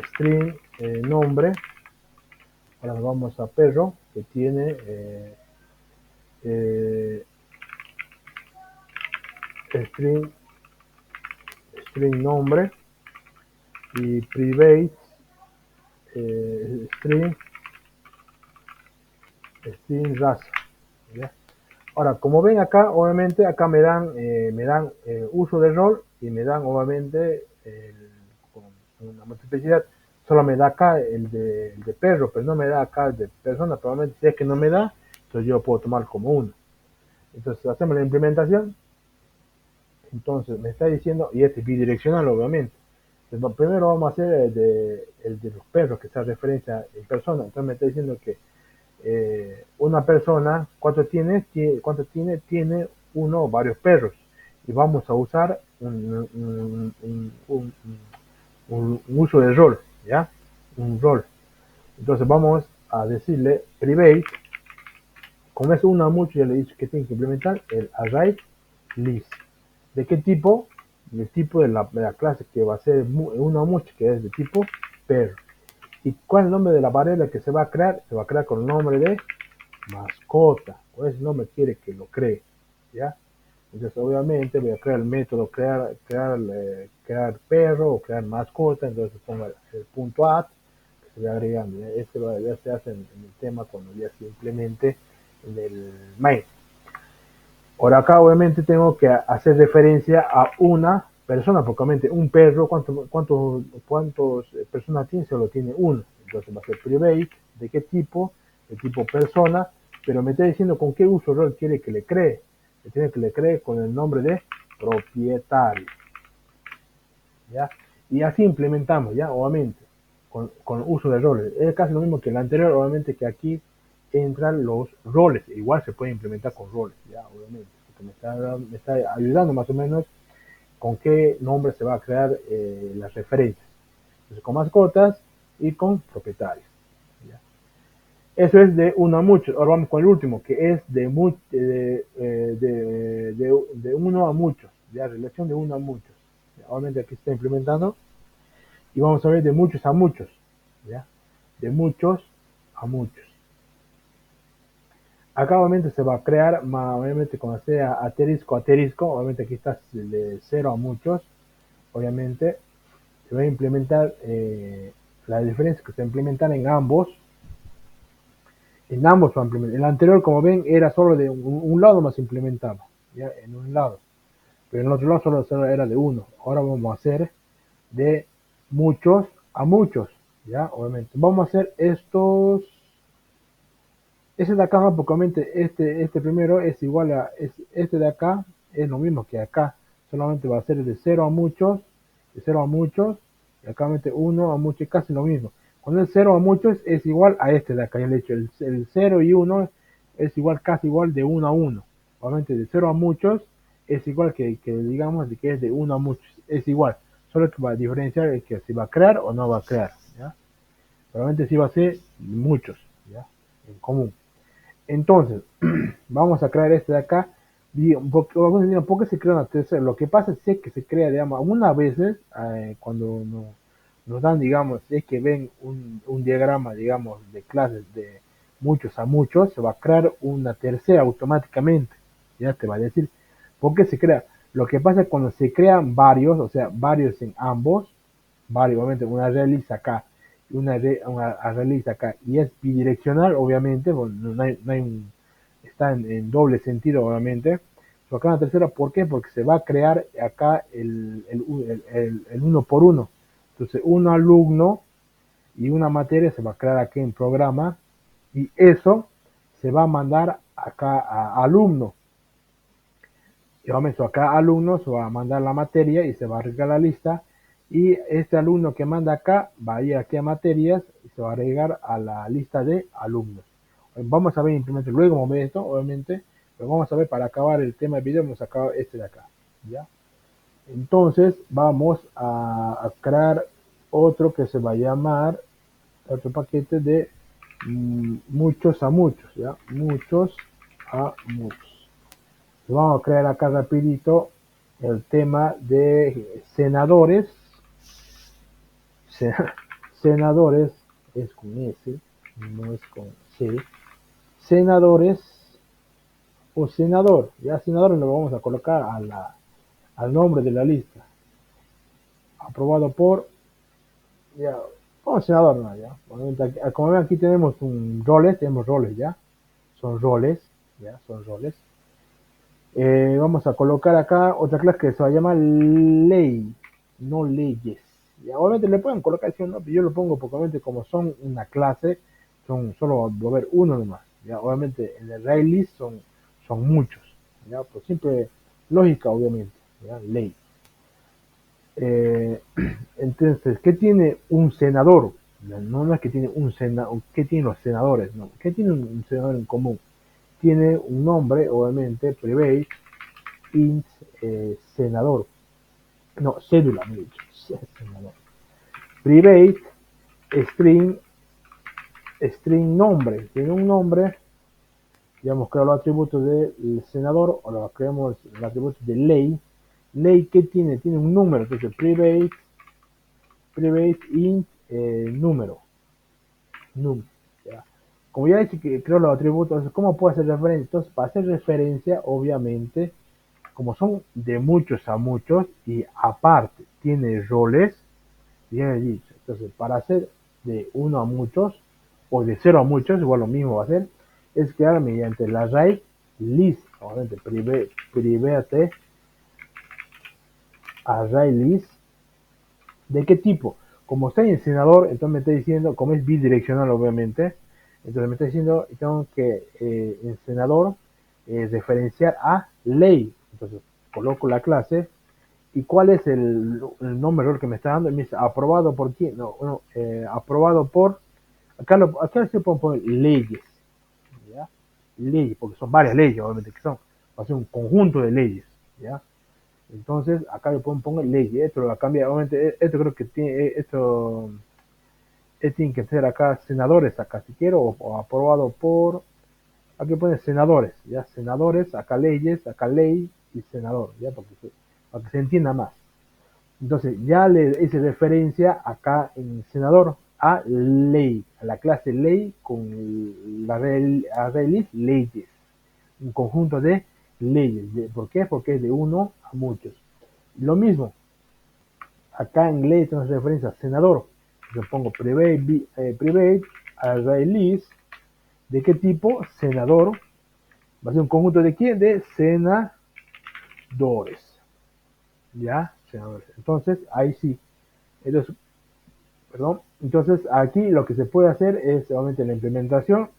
string nombre, Ahora nos vamos a perro, que tiene string, string nombre, y private string, string raza, ¿ya? Ahora, como ven acá, obviamente acá me dan uso de rol, y me dan obviamente con una multiplicidad. Solo me da acá el de perro, pero no me da acá el de persona. Probablemente si es que no me da, entonces yo lo puedo tomar como uno. Entonces hacemos la implementación. Entonces me está diciendo, y este es bidireccional obviamente. Entonces, primero vamos a hacer el de los perros, que está referencia en persona. Entonces me está diciendo que una persona, ¿cuánto tiene? Tiene uno o varios perros. Y vamos a usar un uso de rol, ¿ya? Un rol. Entonces vamos a decirle private, como es una mucho, ya le he dicho que tiene que implementar el array list. ¿De qué tipo? Del tipo de la clase que va a ser una mucho, que es de tipo perro. ¿Y cuál es el nombre de la variable que se va a crear? Se va a crear con el nombre de mascota. Con ese nombre quiere que lo cree, ¿ya? Entonces obviamente voy a crear el método crear perro o crear mascota. Entonces pongo el punto add, que se va agregando, ¿ya? Ya se hace en el tema cuando ya se implemente en el main. Ahora acá obviamente tengo que hacer referencia a una persona, porque obviamente un perro, ¿cuántos personas tiene? Solo tiene uno. Entonces va a ser private, ¿de qué tipo? De tipo persona, pero me está diciendo con qué uso rol quiere que le cree. Le tiene que le cree con el nombre de propietario, ¿ya? Y así implementamos, ¿ya? Obviamente, con uso de roles. Es casi lo mismo que el anterior, obviamente que aquí entran los roles. Igual se puede implementar con roles, ¿ya? Obviamente. Me está ayudando más o menos con qué nombre se va a crear las referencias. Entonces, con mascotas y con propietarios, ¿ya? Eso es de uno a muchos. Ahora vamos con el último, que es de uno a muchos, ¿ya? Relación de uno a muchos. Obviamente aquí se está implementando. Y vamos a ver de muchos a muchos, ¿ya? De muchos a muchos. Acá obviamente se va a crear, obviamente cuando sea asterisco, asterisco, obviamente aquí está de 0 a muchos, obviamente se va a implementar la diferencia que se va a implementar en ambos va a implementar. El anterior, como ven, era solo de un lado más implementaba, ¿ya? En un lado, pero en el otro lado solo era de uno. Ahora vamos a hacer de muchos a muchos, ¿ya? Obviamente vamos a hacer estos. Ese de acá, porque obviamente este primero es igual este de acá, es lo mismo que acá, solamente va a ser de 0 a muchos, de 0 a muchos, y acá obviamente 1 a muchos, casi lo mismo. Cuando es 0 a muchos es igual a este de acá, ya le he dicho, el 0 y 1 es igual, casi igual de 1 a 1. Obviamente de 0 a muchos es igual que digamos de que es de 1 a muchos, es igual, solo que va a diferenciar es que si va a crear o no va a crear, ¿ya? Probablemente sí va a ser muchos, ¿ya? En común. Entonces, vamos a crear este de acá. ¿Por qué se crea una tercera? Lo que pasa es que se crea, digamos, algunas veces, cuando nos dan, digamos, es que ven un diagrama, digamos, de clases de muchos a muchos, se va a crear una tercera automáticamente. Ya te va a decir, ¿por qué se crea? Lo que pasa es cuando se crean varios, o sea, varios en ambos, varios, obviamente, una realiza acá una realiza acá y es bidireccional, obviamente, no hay está en doble sentido, obviamente. Pero acá en la tercera, ¿por qué? Porque se va a crear acá el uno por uno. Entonces, un alumno y una materia se va a crear aquí en programa y eso se va a mandar acá a alumno. Y vamos acá alumno se va a mandar la materia y se va a agregar la lista. Y este alumno que manda acá va a ir aquí a materias y se va a agregar a la lista de alumnos. Vamos a ver simplemente luego vamos a ver esto, obviamente, pero vamos a ver para acabar el tema del video, vamos a acabar este de acá, ¿ya? Entonces vamos a crear otro que se va a llamar, otro paquete de muchos a muchos, ¿ya? Muchos a muchos. Vamos a crear acá rapidito el tema de senadores. Senadores es con S, no es con C, senadores o senador, ya senador lo vamos a colocar al nombre de la lista, aprobado por, ya, como senador, no, ya, como ven aquí tenemos roles, ya, son roles, ya, son roles. Vamos a colocar acá otra clase que se va a llamar ley, no leyes. Y obviamente le pueden colocar sí o no, pero yo lo pongo porque obviamente como son una clase, solo va a haber uno nomás. ¿Ya? Obviamente en el array list son muchos. ¿Ya? Pues siempre lógica, obviamente. ¿Ya? Ley. Eh, entonces, ¿qué tiene un senador? No es que tiene un senador, ¿qué tienen los senadores? No. ¿Qué tiene un senador en común? Tiene un nombre, obviamente, private, int, senador. No, cédula, me he dicho. Senador. Private, string, string nombre. Tiene un nombre. Ya hemos creado los atributos del senador, o lo creamos los atributos de ley. Ley, ¿qué tiene? Tiene un número. Entonces, private int, número. Num. ¿Ya? Como ya dije que creo los atributos, ¿cómo puedo hacer referencia? Entonces, para hacer referencia, obviamente, como son de muchos a muchos y aparte tiene roles, ya he dicho. Entonces, para hacer de uno a muchos o de cero a muchos, igual lo mismo va a ser, es crear mediante la array list, obviamente private array list. ¿De qué tipo? Como está en senador, entonces me está diciendo, como es bidireccional obviamente, entonces me está diciendo, tengo que en senador referenciar a ley. Entonces coloco la clase y cuál es el nombre error que me está dando. Y me dice, ¿aprobado por quién? No, aprobado por, acá se pueden poner leyes, ¿ya? Leyes, porque son varias leyes obviamente que son, va a ser un conjunto de leyes, ¿ya? Entonces, acá le pongo ley, esto lo cambia, obviamente, esto creo que tiene, esto tiene que ser acá senadores, acá si quiero, o aprobado por, aquí pone senadores, ya, senadores, acá leyes, acá ley y senador, ya, para que se entienda más. Entonces, ya le hice referencia acá en senador a ley, a la clase ley con la array leyes, un conjunto de leyes. ¿Por qué? Porque es de uno a muchos. Lo mismo, acá en ley tenemos referencia a senador. Yo pongo private array list. ¿De qué tipo? Senador. Va a ser un conjunto de quién? De senadores. ¿Ya? Senadores. Entonces, ahí sí. Entonces, perdón. Entonces, aquí lo que se puede hacer es, obviamente, la implementación.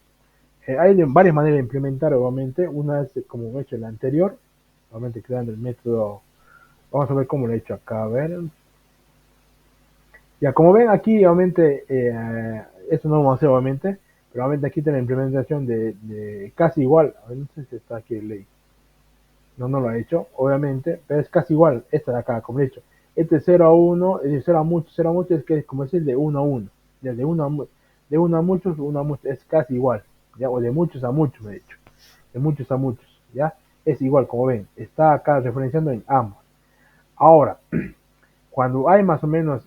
Hay varias maneras de implementar, obviamente. Una es como he hecho en la anterior. Obviamente, creando el método. Vamos a ver cómo lo he hecho acá. A ver. Ya, como ven aquí, obviamente, esto no lo vamos a hacer, obviamente, pero obviamente aquí está la implementación de casi igual. A ver, no sé si está aquí el ley. No lo ha hecho, obviamente, pero es casi igual. Esta de acá, como he dicho. Este 0 a 1, es de 0 a mucho, es que es como decir de 1 a 1. Ya, de uno a muchos, es casi igual. Ya, o de muchos a muchos, me he dicho. De muchos a muchos, ya. Es igual, como ven. Está acá referenciando en ambos. Ahora, cuando hay más o menos,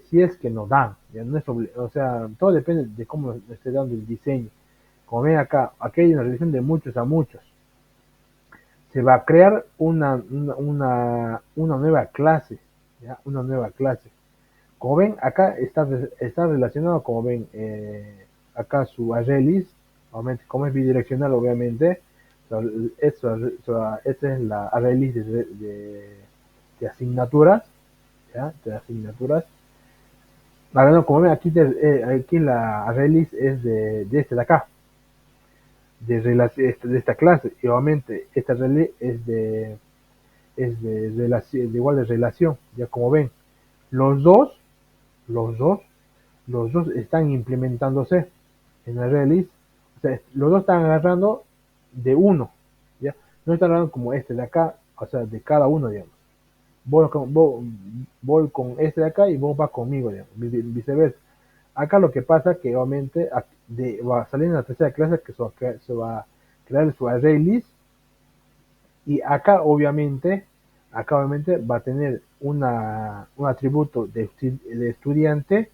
si es que nos dan, ya no es o sea, todo depende de cómo nos esté dando el diseño. Como ven acá, aquí hay una relación de muchos a muchos. Se va a crear una nueva clase, ¿ya? Una nueva clase. Como ven, acá está relacionado, como ven, acá su array list, obviamente, como es bidireccional, obviamente, esta es la array list de asignaturas, ¿ya? De asignaturas. Ahora no, como ven aquí, aquí la array list es de este de acá, de esta clase, y obviamente esta array list de igual de relación, ya como ven, los dos, los dos, los dos están implementándose en la array list, o sea, los dos están agarrando de uno, ya, no están agarrando como este de acá, o sea, de cada uno, digamos. Voy con este de acá y vos vas conmigo, digamos, viceversa. Acá lo que pasa es que obviamente va a salir en la tercera clase que se va a crear su array list y acá obviamente va a tener un atributo de estudiante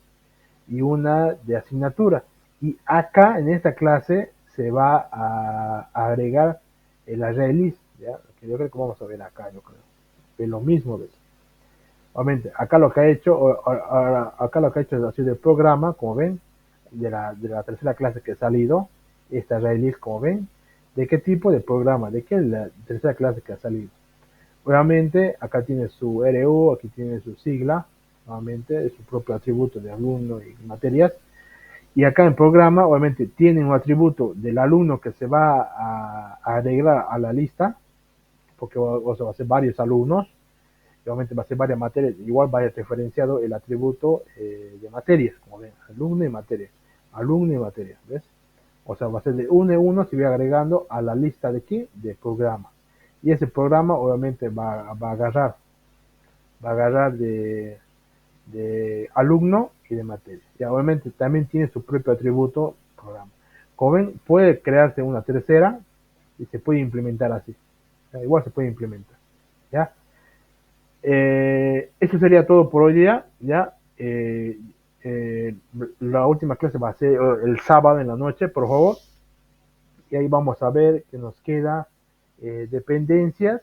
y una de asignatura. Y acá en esta clase se va a agregar el array list, ¿ya? Que yo creo que vamos a ver acá, yo creo. Es lo mismo, ¿ves? Obviamente, acá lo que ha hecho, acá lo que ha hecho es así de programa, como ven, de la tercera clase que ha salido, esta array list, como ven. ¿De qué tipo de programa? ¿De qué es la tercera clase que ha salido? Obviamente, acá tiene su RU, aquí tiene su sigla, nuevamente, es su propio atributo de alumno y materias. Y acá en programa, obviamente, tiene un atributo del alumno que se va a agregar a la lista, porque o sea, va a ser varios alumnos, y obviamente va a ser varias materias, igual vaya referenciado el atributo de materias, como ven, alumno y materia, ¿ves? O sea, va a ser de uno en uno, se va agregando a la lista de qué, de programa. Y ese programa obviamente va a agarrar de alumno y de materia. Y obviamente también tiene su propio atributo programa. Como ven, puede crearse una tercera y se puede implementar así. O sea, igual se puede implementar. ¿Ya? Eso sería todo por hoy día. ¿Ya? Eh, la última clase va a ser el sábado en la noche, por favor. Y ahí vamos a ver que nos queda dependencias,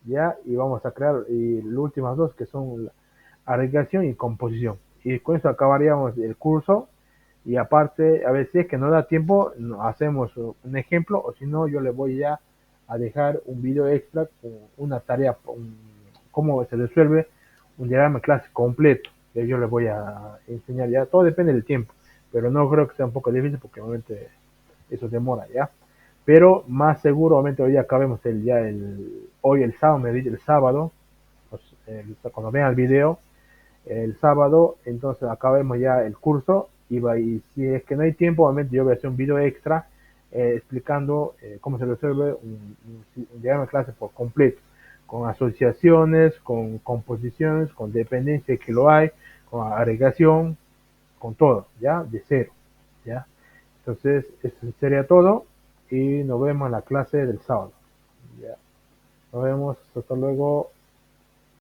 ¿ya? Y vamos a crear las últimas dos que son agregación y composición. Y con eso acabaríamos el curso. Y aparte, a ver si es que no da tiempo, hacemos un ejemplo, o si no, yo le voy ya a dejar un video extra con una tarea, cómo se resuelve un diagrama de clase completo. Que yo le voy a enseñar ya, todo depende del tiempo, pero no creo que sea un poco difícil porque obviamente eso demora ya. Pero más seguro, obviamente hoy acabemos hoy el sábado, me dice el sábado, pues, cuando vean el video, el sábado, entonces acabemos ya el curso y si es que no hay tiempo, obviamente yo voy a hacer un video extra explicando cómo se resuelve un diagrama de clase por completo, con asociaciones, con composiciones, con dependencia que lo hay, con agregación, con todo, ¿ya? De cero, ¿ya? Entonces, eso sería todo y nos vemos en la clase del sábado, ¿ya? Nos vemos, hasta luego.